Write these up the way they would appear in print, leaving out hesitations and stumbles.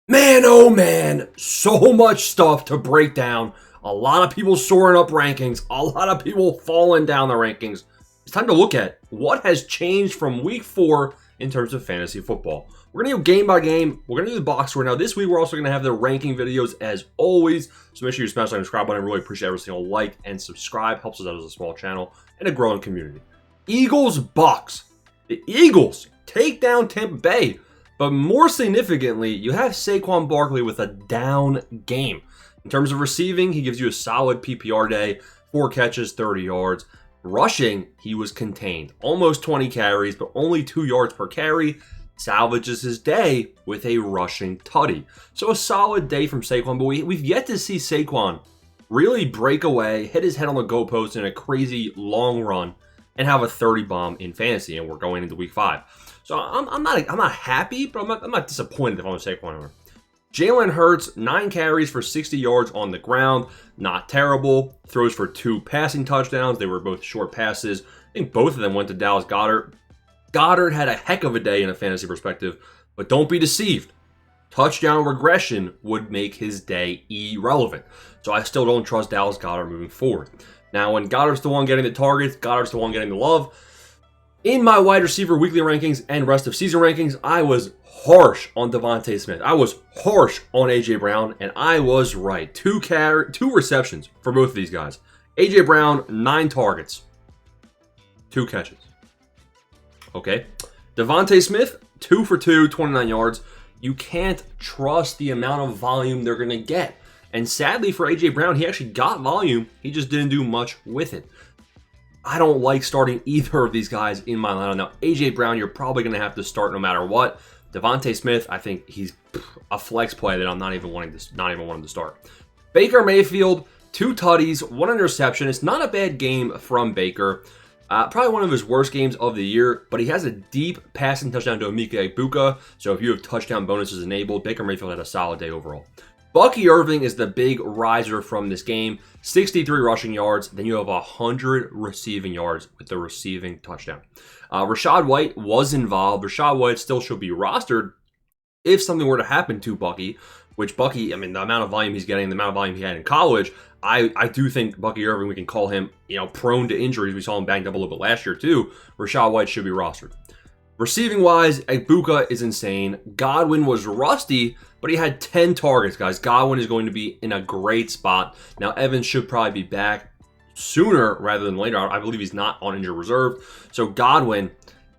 Man, oh man, so much stuff to break down. A lot of people soaring up rankings, a lot of people falling down the rankings. It's time to look at what has changed from week 4 in terms of fantasy football. We're going to go game by game. We're going to do the box score. Now, this week, we're also going to have the ranking videos as always. So make sure you smash that subscribe button. I really appreciate every single like and subscribe. Helps us out as a small channel and a growing community. Eagles, Bucks. The Eagles take down Tampa Bay. But more significantly, you have Saquon Barkley with a down game. In terms of receiving, he gives you a solid PPR day, 4 catches, 30 yards. Rushing, he was contained. Almost 20 carries, but only 2 yards per carry. Salvages his day with a rushing tutty. So a solid day from Saquon, but we've yet to see Saquon really break away, hit his head on the goalpost in a crazy long run, and have a 30 bomb in fantasy, and we're going into week 5. So I'm not happy, but I'm not disappointed if I'm a Saquon owner. Jalen Hurts, 9 carries for 60 yards on the ground. Not terrible. Throws for 2 passing touchdowns. They were both short passes. I think both of them went to Dallas Goedert. Goddard had a heck of a day in a fantasy perspective, but don't be deceived. Touchdown regression would make his day irrelevant. So I still don't trust Dallas Goedert moving forward. Now, when Goddard's the one getting the targets, Goddard's the one getting the love. In my wide receiver weekly rankings and rest of season rankings, I was harsh on Devontae Smith. I was harsh on A.J. Brown, and I was right. 2 receptions for both of these guys. A.J. Brown, 9 targets, 2 catches. Okay. Devontae Smith, 2 for 2, 29 yards. You can't trust the amount of volume they're going to get. And sadly for A.J. Brown, he actually got volume. He just didn't do much with it. I don't like starting either of these guys in my lineup. Now, A.J. Brown, you're probably going to have to start no matter what. Devontae Smith, I think he's a flex play that I'm not even wanting to start. Baker Mayfield, 2 tutties, 1 interception. It's not a bad game from Baker. Probably one of his worst games of the year, but he has a deep passing touchdown to Emeka Egbuka. So if you have touchdown bonuses enabled, Baker Mayfield had a solid day overall. Bucky Irving is the big riser from this game. 63 rushing yards. Then you have 100 receiving yards with the receiving touchdown. Rachaad White was involved. Rachaad White still should be rostered if something were to happen to Bucky, which Bucky, I mean, the amount of volume he's getting, the amount of volume he had in college, I do think Bucky Irving, we can call him, prone to injuries. We saw him banged up a little bit last year too. Rachaad White should be rostered. Receiving wise, Egbuka is insane. Godwin was rusty, but he had 10 targets, guys. Godwin is going to be in a great spot. Now, Evans should probably be back sooner rather than later. I believe he's not on injured reserve. So Godwin,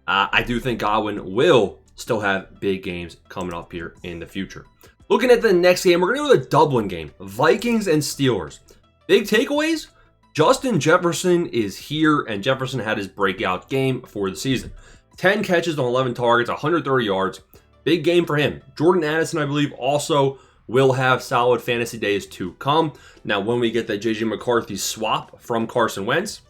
I do think Godwin will still have big games coming up here in the future. Looking at the next game, we're going to do the Dublin game. Vikings and Steelers. Big takeaways? Justin Jefferson is here, and Jefferson had his breakout game for the season. 10 catches on 11 targets, 130 yards. Big game for him. Jordan Addison, I believe, also will have solid fantasy days to come. Now, when we get that J.J. McCarthy swap from Carson Wentz,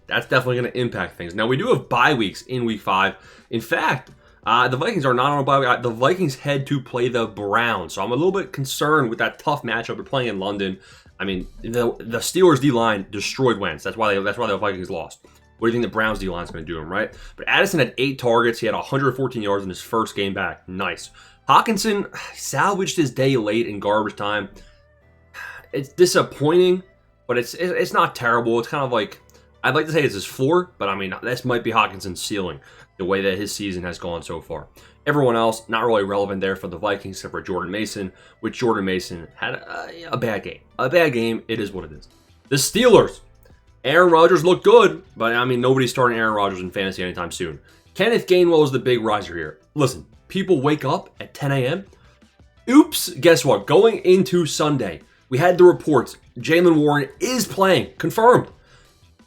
that's definitely going to impact things. Now, we do have bye weeks in week 5. In fact, the Vikings are not on a bye week. The Vikings head to play the Browns. So I'm a little bit concerned with that tough matchup. They're playing in London. I mean, the Steelers D-line destroyed Wentz. That's why the Vikings lost. What do you think the Browns D-line is going to do him, right? But Addison had 8 targets. He had 114 yards in his first game back. Nice. Hawkinson salvaged his day late in garbage time. It's disappointing, but it's not terrible. It's kind of like, I'd like to say it's his floor, but I mean, this might be Hawkinson's ceiling, the way that his season has gone so far. Everyone else, not really relevant there for the Vikings, except for Jordan Mason, which Jordan Mason had a bad game. A bad game, it is what it is. The Steelers. Aaron Rodgers looked good, but I mean, nobody's starting Aaron Rodgers in fantasy anytime soon. Kenneth Gainwell is the big riser here. Listen, people wake up at 10 a.m. Oops, guess what? Going into Sunday, we had the reports. Jaylen Warren is playing, confirmed.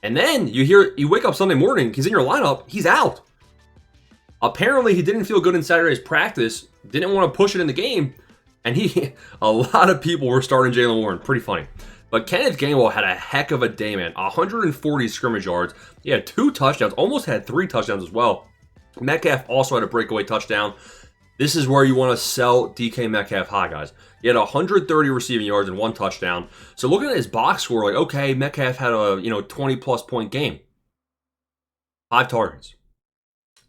And then you wake up Sunday morning, he's in your lineup, he's out. Apparently, he didn't feel good in Saturday's practice, didn't want to push it in the game, and a lot of people were starting Jaylen Warren. Pretty funny. But Kenneth Gainwell had a heck of a day, man. 140 scrimmage yards. He had 2 touchdowns, almost had 3 touchdowns as well. Metcalf also had a breakaway touchdown. This is where you want to sell DK Metcalf high, guys. He had 130 receiving yards and 1 touchdown. So looking at his box score, like, okay, Metcalf had a 20-plus point game. 5 targets.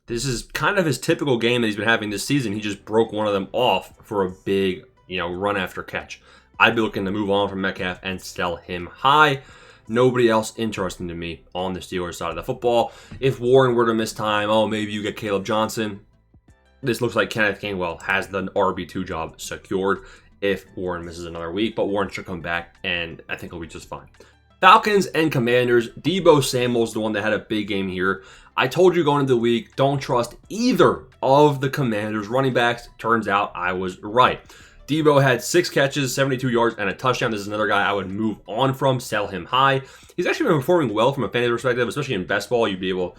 This is kind of his typical game that he's been having this season. He just broke one of them off for a big, run after catch. I'd be looking to move on from Metcalf and sell him high. Nobody else interesting to me on the Steelers side of the football. If Warren were to miss time, maybe you get Caleb Johnson. This looks like Kenneth Gainwell has the RB2 job secured if Warren misses another week, but Warren should come back, and I think he'll be just fine. Falcons and Commanders. Deebo Samuel's the one that had a big game here. I told you going into the week, don't trust either of the Commanders' running backs. Turns out I was right. Deebo had 6 catches, 72 yards, and a touchdown. This is another guy I would move on from, sell him high. He's actually been performing well from a fantasy perspective, especially in best ball. You'd be able,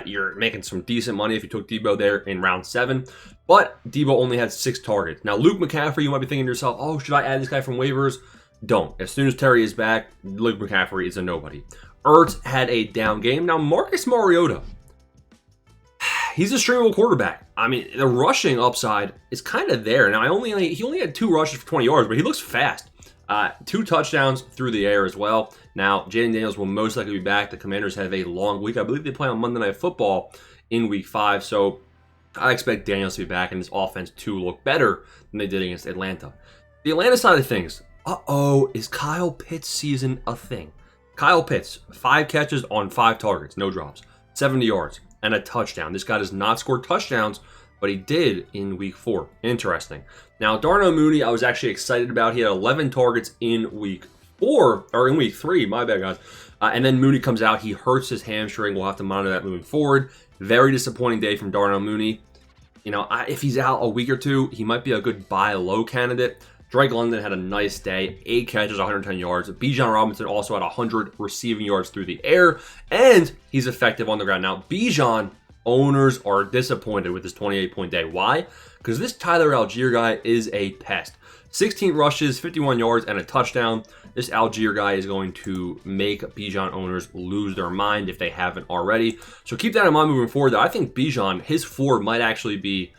you're making some decent money if you took Deebo there in round 7. But Deebo only had 6 targets. Now, Luke McCaffrey, you might be thinking to yourself, should I add this guy from waivers? Don't. As soon as Terry is back, Luke McCaffrey is a nobody. Ertz had a down game. Now, Marcus Mariota, he's a streamable quarterback. I mean, the rushing upside is kind of there. Now, he only had 2 rushes for 20 yards, but he looks fast. 2 touchdowns through the air as well. Now, Jaden Daniels will most likely be back. The Commanders have a long week. I believe they play on Monday Night Football in Week 5, so I expect Daniels to be back and this offense to look better than they did against Atlanta. The Atlanta side of things, is Kyle Pitts' season a thing? Kyle Pitts, 5 catches on 5 targets, no drops, 70 yards, and a touchdown. This guy does not score touchdowns, but he did in Week 4. Interesting. Now, Darnell Mooney, I was actually excited about. He had 11 targets in Week 3. My bad, guys. And then Mooney comes out. He hurts his hamstring. We'll have to monitor that moving forward. Very disappointing day from Darnell Mooney. If he's out a week or two, he might be a good buy low candidate. Drake London had a nice day, 8 catches, 110 yards. Bijan Robinson also had 100 receiving yards through the air, and he's effective on the ground. Now, Bijan, owners are disappointed with this 28-point day. Why? Because this Tyler Algier guy is a pest. 16 rushes, 51 yards, and a touchdown. This Algier guy is going to make Bijan owners lose their mind if they haven't already. So keep that in mind moving forward. I think Bijan, his floor might actually be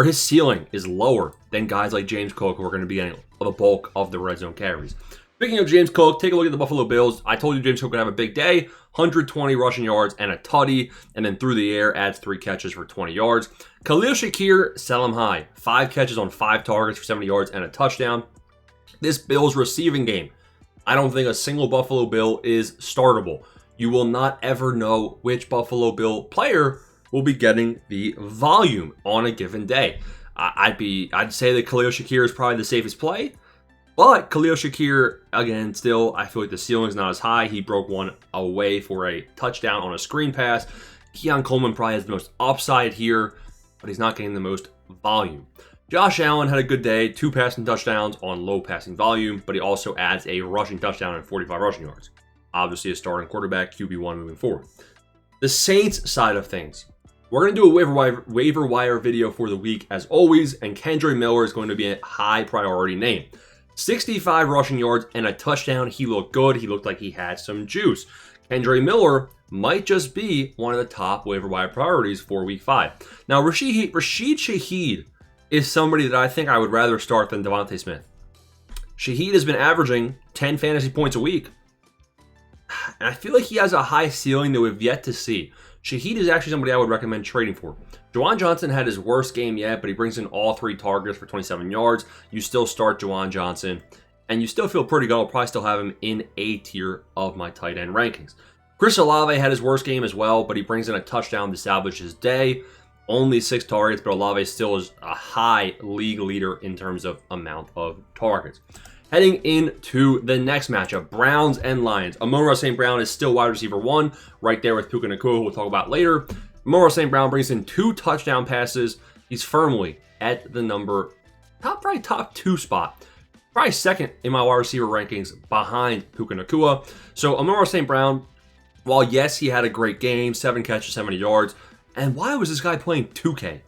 his ceiling is lower than guys like James Cook, who are going to be getting the bulk of the red zone carries. Speaking of James Cook, take a look at the Buffalo Bills. I told you James Cook would have a big day, 120 rushing yards and a tutty, and then through the air adds 3 catches for 20 yards. Khalil Shakir, sell him high. 5 catches on 5 targets for 70 yards and a touchdown. This Bills receiving game, I don't think a single Buffalo Bill is startable. You will not ever know which Buffalo Bill player will be getting the volume on a given day. I'd say that Khalil Shakir is probably the safest play, but Khalil Shakir, again, still, I feel like the ceiling is not as high. He broke one away for a touchdown on a screen pass. Keon Coleman probably has the most upside here, but he's not getting the most volume. Josh Allen had a good day, 2 passing touchdowns on low passing volume, but he also adds a rushing touchdown and 45 rushing yards. Obviously a starting quarterback, QB1 moving forward. The Saints side of things. We're going to do a waiver wire video for the week as always, and Kendre Miller is going to be a high priority name. 65 rushing yards and a touchdown. He looked good. He looked like he had some juice. Kendre Miller might just be one of the top waiver wire priorities for week 5. Now, Rashid Shaheed is somebody that I think I would rather start than Devontae Smith. Shaheed has been averaging 10 fantasy points a week, and I feel like he has a high ceiling that we've yet to see. Shaheed is actually somebody I would recommend trading for. Juwan Johnson had his worst game yet, but he brings in all 3 targets for 27 yards. You still start Juwan Johnson, and you still feel pretty good. I'll probably still have him in A tier of my tight end rankings. Chris Olave had his worst game as well, but he brings in a touchdown to salvage his day. Only 6 targets, but Olave still is a high league leader in terms of amount of targets. Heading into the next matchup, Browns and Lions. Amon-Ra St. Brown is still wide receiver 1, right there with Puka Nacua, who we'll talk about later. Amon-Ra St. Brown brings in 2 touchdown passes. He's firmly at the probably top 2 spot. Probably second in my wide receiver rankings behind Puka Nacua. So Amon-Ra St. Brown, while yes, he had a great game, 7 catches, 70 yards. And why was this guy playing 2K?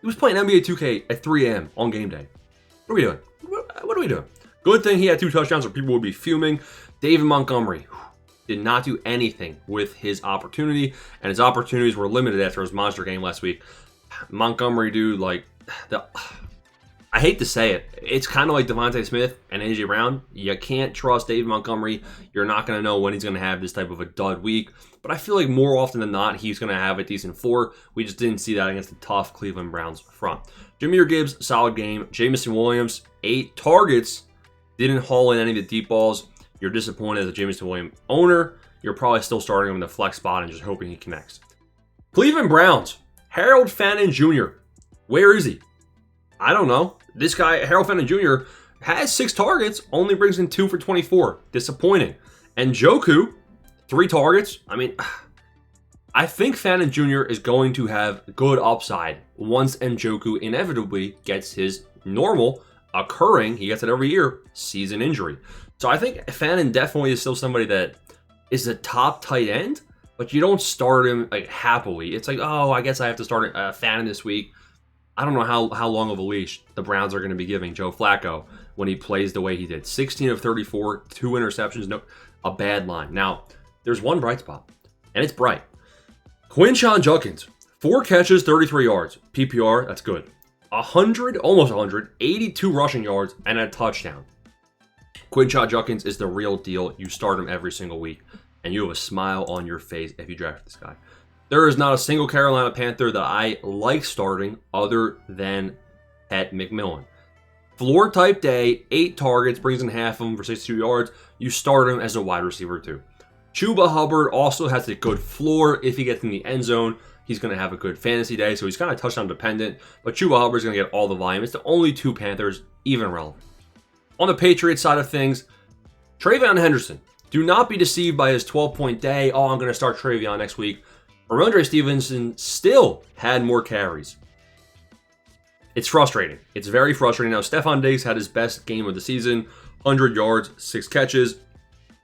He was playing NBA 2K at 3 a.m. on game day. What are we doing? What are we doing? Good thing he had 2 touchdowns or people would be fuming. David Montgomery did not do anything with his opportunity, and his opportunities were limited after his monster game last week. Montgomery, dude, I I hate to say it. It's kind of like Devontae Smith and A.J. Brown. You can't trust David Montgomery. You're not going to know when he's going to have this type of a dud week. But I feel like more often than not, he's going to have a decent floor. We just didn't see that against the tough Cleveland Browns front. Jahmyr Gibbs, solid game. Jameson Williams, 8 targets. Didn't haul in any of the deep balls. You're disappointed as a Jameson Williams owner. You're probably still starting him in the flex spot and just hoping he connects. Cleveland Browns, Harold Fannin Jr. Where is he? I don't know. This guy, Harold Fannin Jr., has 6 targets, only brings in 2 for 24. Disappointing. And Njoku, 3 targets. I mean, I think Fannin Jr. is going to have good upside once Njoku inevitably gets his normal occurring, he gets it every year, season injury. So I think Fannin definitely is still somebody that is a top tight end, but you don't start him like happily. It's like, oh, I guess I have to start Fannin this week. I don't know how long of a leash the Browns are going to be giving Joe Flacco when he plays the way he did. 16 of 34, 2 interceptions, no, a bad line. Now, there's one bright spot, and it's bright. Quinshon Judkins, 4 catches, 33 yards. PPR, that's good. 100, almost 100, 82 rushing yards, and a touchdown. Quinshon Judkins is the real deal. You start him every single week, and you have a smile on your face if you draft this guy. There is not a single Carolina Panther that I like starting other than Pat McMillan. Floor type day, 8 targets, brings in half of them for 62 yards. You start him as a wide receiver too. Chuba Hubbard also has a good floor. If he gets in the end zone, he's going to have a good fantasy day, so he's kind of touchdown dependent. But Chuba Hubbard's going to get all the volume. It's the only 2 Panthers even relevant. On the Patriots side of things, Travion Henderson. Do not be deceived by his 12-point day. Oh, I'm going to start Travion next week. Ramondre Stevenson still had more carries. It's frustrating. It's very frustrating. Now, Stephon Diggs had his best game of the season. 100 yards, 6 catches.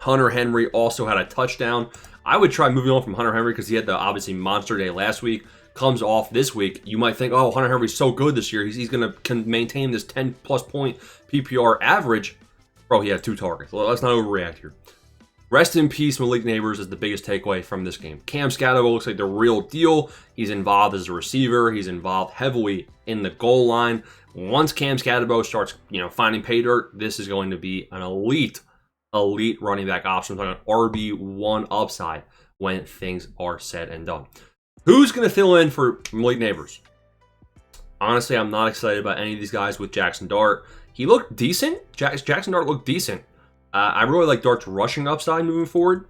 Hunter Henry also had a touchdown. I would try moving on from Hunter Henry because he had the obviously monster day last week. Comes off this week. You might think, oh, Hunter Henry's so good this year. He's going to maintain this 10-plus point PPR average. Bro, he had 2 targets. Well, let's not overreact here. Rest in peace, Malik Neighbors is the biggest takeaway from this game. Cam Scatterbo looks like the real deal. He's involved as a receiver. He's involved heavily in the goal line. Once Cam Scatterbo starts, finding pay dirt, this is going to be an elite running back option. Like an RB1 upside when things are said and done. Who's going to fill in for Malik Neighbors? Honestly, I'm not excited about any of these guys with Jackson Dart. He looked decent. Jackson Dart looked decent. I really like Dart's rushing upside moving forward.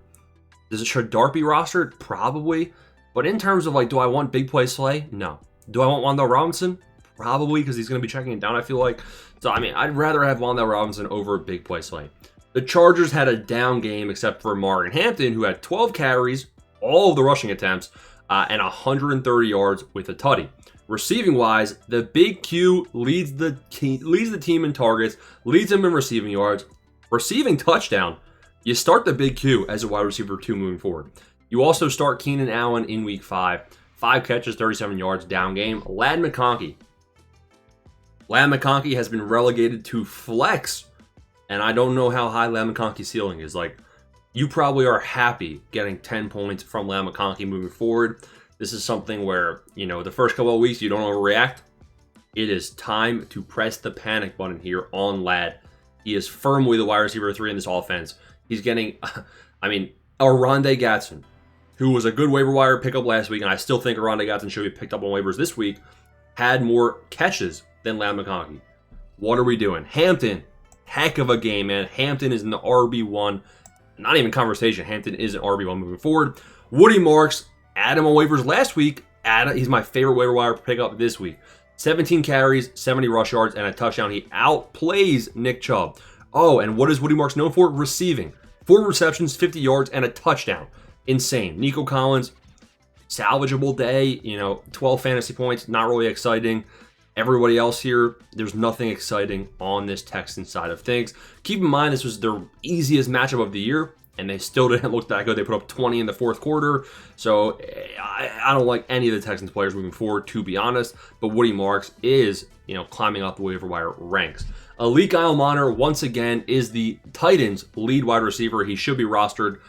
Should Dart be rostered? Probably. But in terms of do I want big play Slay? No. Do I want Wan'Dale Robinson? Probably, because he's going to be checking it down, I feel like. So, I'd rather have Wan'Dale Robinson over big play Slay. The Chargers had a down game except for Morgan Hampton, who had 12 carries, all of the rushing attempts, and 130 yards with a tutty. Receiving wise, the Big Q leads the team in targets, leads them in receiving yards. Receiving touchdown, you start the Big Q as a wide receiver 2 moving forward. You also start Keenan Allen in week 5. 5 catches, 37 yards, down game. Ladd McConkey has been relegated to flex, and I don't know how high Ladd McConkey's ceiling is. You probably are happy getting 10 points from Ladd McConkey moving forward. This is something where, the first couple of weeks you don't overreact. It is time to press the panic button here on Ladd. He is firmly the wide receiver 3 in this offense. He's getting, Oronde Gadsden, who was a good waiver wire pickup last week, and I still think Oronde Gadsden should be picked up on waivers this week, had more catches than Ladd McConkey. What are we doing? Hampton, heck of a game, man. Hampton is in the RB1. Not even conversation. Hampton is an RB1 moving forward. Woody Marks, add him on waivers last week. He's my favorite waiver wire pickup this week. 17 carries, 70 rush yards, and a touchdown. He outplays Nick Chubb. Oh, and what is Woody Marks known for? Receiving. 4 receptions, 50 yards, and a touchdown. Insane. Nico Collins, salvageable day. 12 fantasy points, not really exciting. Everybody else here, there's nothing exciting on this Texans side of things. Keep in mind, this was their easiest matchup of the year, and they still didn't look that good. They put up 20 in the fourth quarter. So I don't like any of the Texans players moving forward, to be honest. But Woody Marks is, climbing up the waiver wire ranks. Alik Almonter, once again, is the Titans' lead wide receiver. He should be rostered.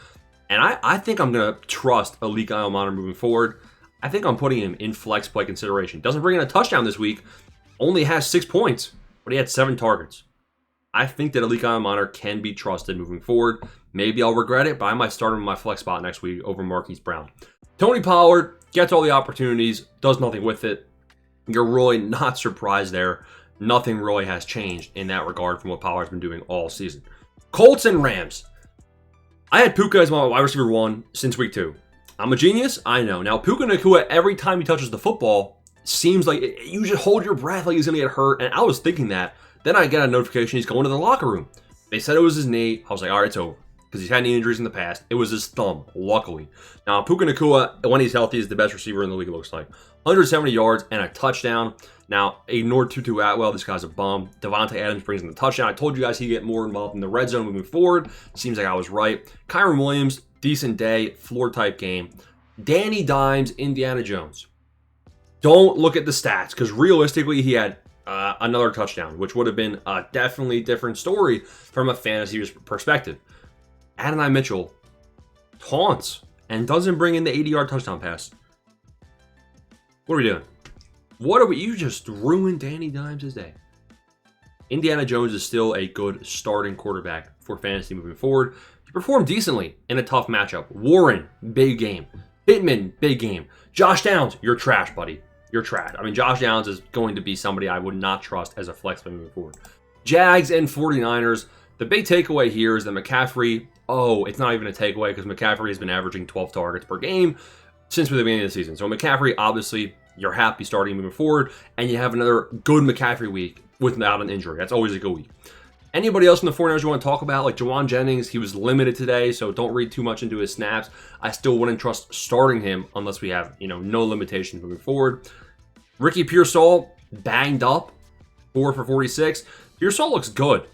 And I think I'm going to trust Alik Almonter moving forward. I think I'm putting him in flex play consideration. Doesn't bring in a touchdown this week. Only has 6 points. but he had 7 targets. I think that Alika Aminer can be trusted moving forward. Maybe I'll regret it, but I might start him in my flex spot next week over Marquise Brown. Tony Pollard gets all the opportunities, does nothing with it. You're really not surprised there. Nothing really has changed in that regard from what Pollard's been doing all season. Colts and Rams. I had Puka as my wide receiver 1 since week 2. I'm a genius, I know. Now, Puka Nacua, every time he touches the football, seems like you just hold your breath like he's going to get hurt. And I was thinking that. Then I get a notification he's going to the locker room. They said it was his knee. I was like, all right, it's over. Because he's had knee injuries in the past. It was his thumb, luckily. Now, Puka Nacua, when he's healthy, is the best receiver in the league, it looks like. 170 yards and a touchdown. Now, ignore Tutu Atwell. This guy's a bum. Devontae Adams brings in the touchdown. I told you guys he'd get more involved in the red zone moving forward. Seems like I was right. Kyron Williams, decent day, floor-type game. Danny Dimes, Indiana Jones. Don't look at the stats, because realistically, he had another touchdown, which would have been a definitely different story from a fantasy perspective. Adonai Mitchell taunts and doesn't bring in the 80-yard touchdown pass. What are we doing? You just ruined Danny Dimes' day. Indiana Jones is still a good starting quarterback for fantasy moving forward. He performed decently in a tough matchup. Warren, big game. Pittman, big game. Josh Downs, you're trash, buddy. You're trash. I mean, Josh Downs is going to be somebody I would not trust as a flex moving forward. Jags and 49ers. The big takeaway here is that McCaffrey, it's not even a takeaway because McCaffrey has been averaging 12 targets per game since the beginning of the season. So McCaffrey, obviously, you're happy starting moving forward, and you have another good McCaffrey week without an injury. That's always a good week. Anybody else from the 49ers you want to talk about? Like Jawan Jennings, he was limited today, so don't read too much into his snaps. I still wouldn't trust starting him unless we have, no limitations moving forward. Ricky Pearsall, banged up, 4 for 46. Pearsall looks good.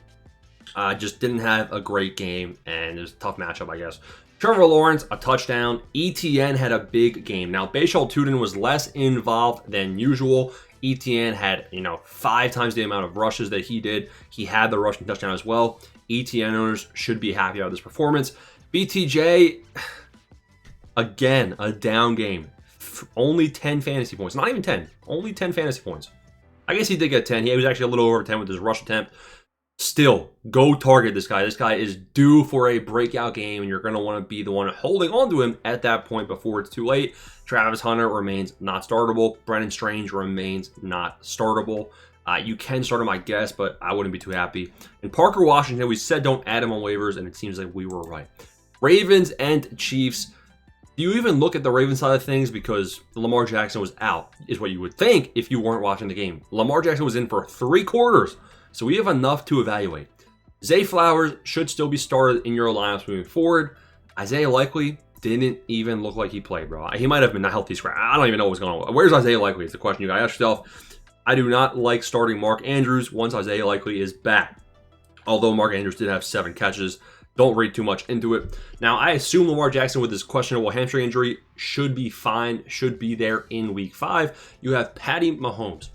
Just didn't have a great game, and it was a tough matchup, I guess. Trevor Lawrence, a touchdown. ETN had a big game. Now, Bashal Tutin was less involved than usual. ETN had, 5 times the amount of rushes that he did. He had the rushing touchdown as well. ETN owners should be happy about this performance. BTJ, again, a down game. Only 10 fantasy points. Not even 10. Only 10 fantasy points. I guess he did get 10. He was actually a little over 10 with his rush attempt. Still, go target this guy. This guy is due for a breakout game, and you're going to want to be the one holding on to him at that point before it's too late. Travis Hunter remains not startable. Brennan Strange remains not startable. You can start him, I guess, but I wouldn't be too happy. And Parker Washington, we said don't add him on waivers, and it seems like we were right. Ravens and Chiefs. Do you even look at the Ravens side of things? Because Lamar Jackson was out, is what you would think if you weren't watching the game. Lamar Jackson was in for 3 quarters. So we have enough to evaluate. Zay Flowers should still be started in your lineups moving forward. Isaiah Likely didn't even look like he played, bro. He might have been a healthy scratch. I don't even know what's going on. Where's Isaiah Likely is the question you got to ask yourself. I do not like starting Mark Andrews once Isaiah Likely is back. Although Mark Andrews did have 7 catches. Don't read too much into it. Now, I assume Lamar Jackson with his questionable hamstring injury should be fine, should be there in week 5. You have Patty Mahomes.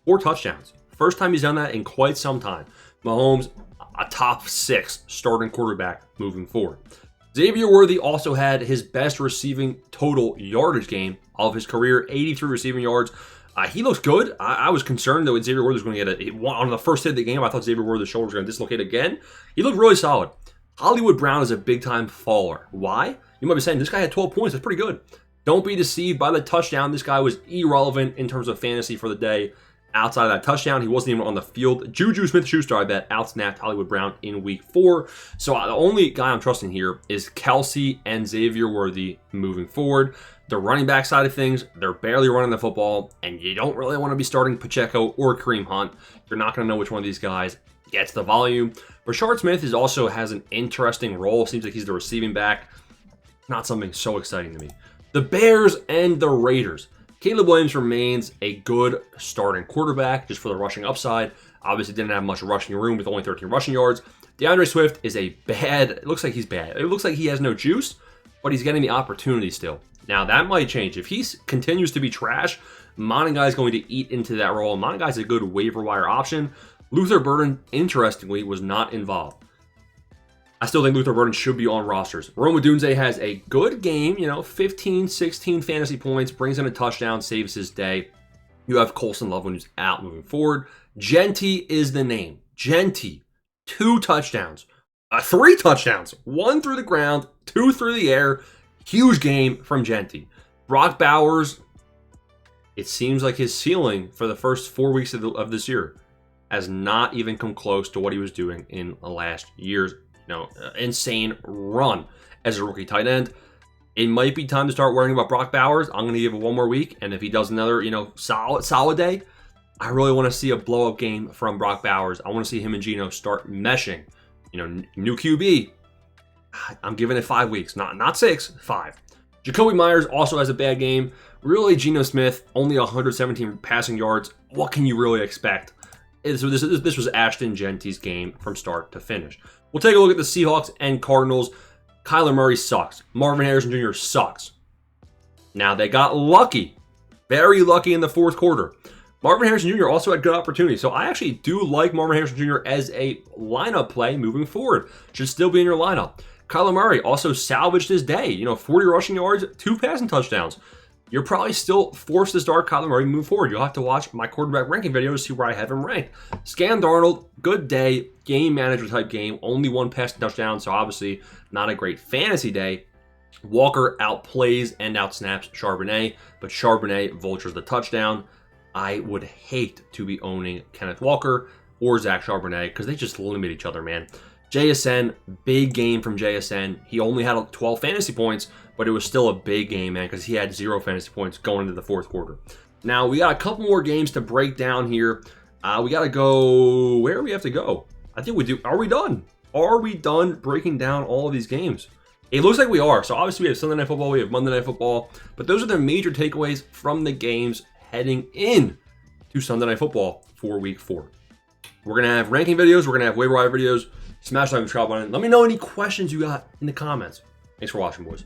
4 touchdowns. First time he's done that in quite some time. Mahomes, a top 6 starting quarterback moving forward. Xavier Worthy also had his best receiving total yardage game of his career, 83 receiving yards. He looks good. I was concerned that Xavier Worthy was going to get on the first hit of the game. I thought Xavier Worthy's shoulder was going to dislocate again. He looked really solid. Hollywood Brown is a big-time faller. Why? You might be saying, this guy had 12 points. That's pretty good. Don't be deceived by the touchdown. This guy was irrelevant in terms of fantasy for the day. Outside of that touchdown, he wasn't even on the field. Juju Smith-Schuster, I bet, outsnapped Hollywood Brown in week 4. So the only guy I'm trusting here is Kelsey and Xavier Worthy moving forward. The running back side of things, they're barely running the football, and you don't really want to be starting Pacheco or Kareem Hunt. You're not going to know which one of these guys gets the volume. Rashard Smith also has an interesting role. Seems like he's the receiving back. Not something so exciting to me. The Bears and the Raiders. Caleb Williams remains a good starting quarterback just for the rushing upside. Obviously didn't have much rushing room with only 13 rushing yards. DeAndre Swift is it looks like he's bad. It looks like he has no juice, but he's getting the opportunity still. Now that might change. If he continues to be trash, Monagai is going to eat into that role. Monagai is a good waiver wire option. Luther Burden, interestingly, was not involved. I still think Luther Burden should be on rosters. Rome Odunze has a good game, 15, 16 fantasy points, brings in a touchdown, saves his day. You have Colson Loveland who's out moving forward. Genty is the name. Genty, 2 touchdowns, 3 touchdowns, 1 through the ground, 2 through the air. Huge game from Genty. Brock Bowers, it seems like his ceiling for the first 4 weeks of this year has not even come close to what he was doing in the last year's insane run as a rookie tight end. It might be time to start worrying about Brock Bowers. I'm going to give it 1 more week, and if he does another, solid day, I really want to see a blow-up game from Brock Bowers. I want to see him and Geno start meshing. New QB. I'm giving it 5 weeks, not 6, 5. Jacoby Myers also has a bad game. Really, Geno Smith, only 117 passing yards. What can you really expect? So this was Ashton Genty's game from start to finish. We'll take a look at the Seahawks and Cardinals. Kyler Murray sucks. Marvin Harrison Jr. sucks. Now, they got lucky. Very lucky in the fourth quarter. Marvin Harrison Jr. also had good opportunities. So I actually do like Marvin Harrison Jr. as a lineup play moving forward. Should still be in your lineup. Kyler Murray also salvaged his day. 40 rushing yards, 2 passing touchdowns. You're probably still forced to start Kyler Murray moving forward. You'll have to watch my quarterback ranking video to see where I have him ranked. Sam Darnold, good day, game manager type game. Only 1 passing touchdown, so obviously not a great fantasy day. Walker outplays and outsnaps Charbonnet, but Charbonnet vultures the touchdown. I would hate to be owning Kenneth Walker or Zach Charbonnet because they just limit each other, man. JSN, big game from JSN. He only had 12 fantasy points, but it was still a big game, man, because he had 0 fantasy points going into the fourth quarter. Now, we got a couple more games to break down here. We got to go... Where do we have to go? I think we do. Are we done? Are we done breaking down all of these games? It looks like we are. So, obviously, we have Sunday Night Football. We have Monday Night Football. But those are the major takeaways from the games heading in to Sunday Night Football for Week 4. We're going to have ranking videos. We're going to have waiver wire videos. Smash that subscribe button. Let me know any questions you got in the comments. Thanks for watching, boys.